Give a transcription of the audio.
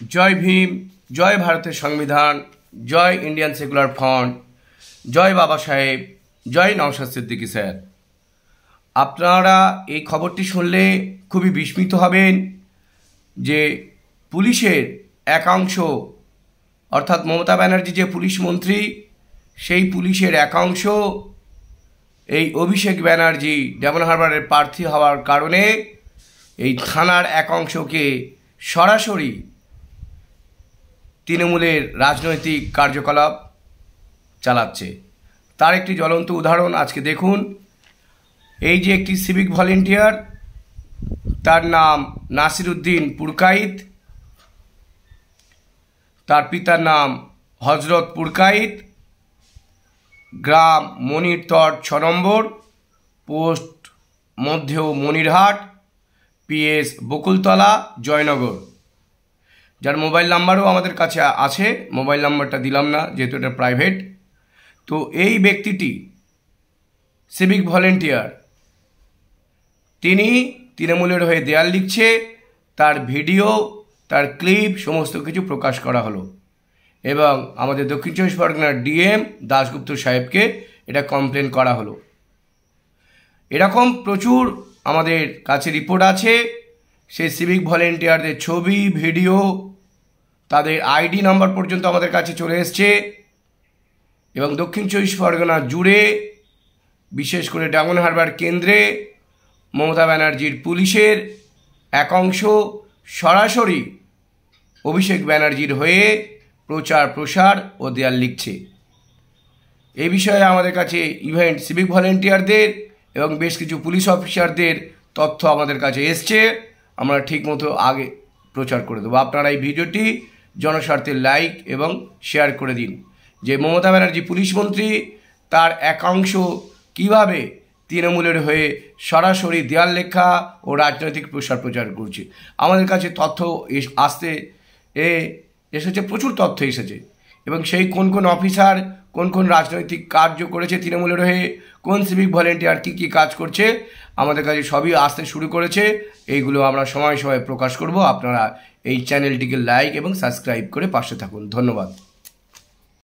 জয় ভীম, জয় ভারতের সংবিধান, জয় Indian secular front, জয় বাবা সাহেব, জয় নওশাদ সিদ্দিকী স্যার। আপনারা এই খবরটি শুনলে খুবই বিস্মিত হবেন যে পুলিশের একাংশ, অর্থাৎ মমতা ব্যানার্জি যে পুলিশ মন্ত্রী, সেই পুলিশের একাংশ এই অভিষেক ব্যানার্জি ডেমন হারবারের প্রার্থী হওয়ার কারণে এই থানার একাংশকে সরাসরি তৃণমূলের রাজনৈতিক কার্যকলাপ চালাচ্ছে। তার একটি জ্বলন্ত উদাহরণ আজকে দেখুন। এই যে একটি সিভিক ভলেন্টিয়ার, তার নাম নাসিরউদ্দিন পুরকাইত, তার পিতার নাম হজরত পুরকাইত, গ্রাম মনিরতট 6 নম্বর, পোস্ট মধ্যেও মনিরহাট, পিএস বকুলতলা, জয়নগর। যার মোবাইল নাম্বারও আমাদের কাছে আছে, মোবাইল নাম্বারটা দিলাম না যেহেতু এটা প্রাইভেট। তো এই ব্যক্তিটি সিভিক ভলেন্টিয়ার, তিনি তৃণমূলের হয়ে দেয়াল লিখছে, তার ভিডিও, তার ক্লিপ সমস্ত কিছু প্রকাশ করা হলো এবং আমাদের দক্ষিণ চব্বিশ পরগনার ডিএম দাশগুপ্ত সাহেবকে এটা কমপ্লেন করা হলো। এরকম প্রচুর আমাদের কাছে রিপোর্ট আছে। সেই সিভিক ভলেন্টিয়ারদের ছবি, ভিডিও, তাদের আইডি নাম্বার পর্যন্ত আমাদের কাছে চলে এসছে এবং দক্ষিণ চব্বিশ পরগনা জুড়ে, বিশেষ করে ডেমন হারবার কেন্দ্রে মমতা ব্যানার্জির পুলিশের একাংশ সরাসরি অভিষেক ব্যানার্জির হয়ে প্রচার প্রসার ও দেয়াল লিখছে। এই বিষয়ে আমাদের কাছে ইভেন্ট সিভিক ভলেন্টিয়ারদের এবং বেশ কিছু পুলিশ অফিসারদের তথ্য আমাদের কাছে এসছে, আমরা ঠিকমতো আগে প্রচার করে দেবো। আপনারা এই ভিডিওটি জনস্বার্থে লাইক এবং শেয়ার করে দিন যে মমতা ব্যানার্জি পুলিশ মন্ত্রী, তার একাংশ কিভাবে তৃণমূলের হয়ে সরাসরি দেয়াল লেখা ও রাজনৈতিক প্রচার করছে। আমাদের কাছে তথ্য এসেছে, প্রচুর তথ্য এসেছে এবং সেই কোন কোন অফিসার কোন কোন রাজনৈতিক কার্য করেছে তৃণমূলের হয়ে, কোন সিভিক ভলেন্টিয়ার কী কী কাজ করছে, আমাদের কাছে সবই আসতে শুরু করেছে। এইগুলো আমরা সময় সময় প্রকাশ করব। আপনারা এই চ্যানেলটিকে লাইক এবং সাবস্ক্রাইব করে পাশে থাকুন। ধন্যবাদ।